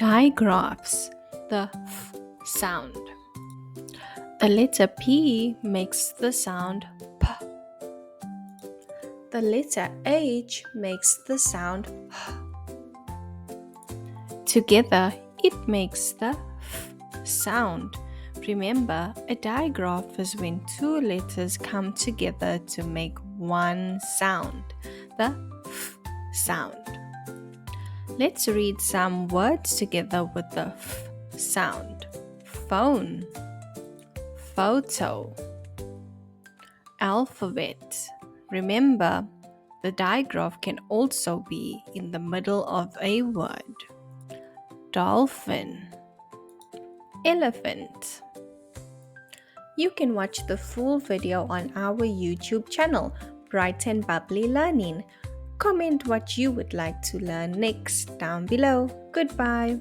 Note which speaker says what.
Speaker 1: Digraphs, the f sound. The letter P makes the sound P. The letter H makes the sound H. Together, it makes the f sound. Remember, a digraph is when two letters come together to make one sound, the f sound. Let's read some words together with the f sound. Phone, photo, alphabet. Remember, the digraph can also be in the middle of a word. Dolphin, elephant. You can watch the full video on our YouTube channel, Bright and Bubbly Learning. Comment what you would like to learn next down below. Goodbye.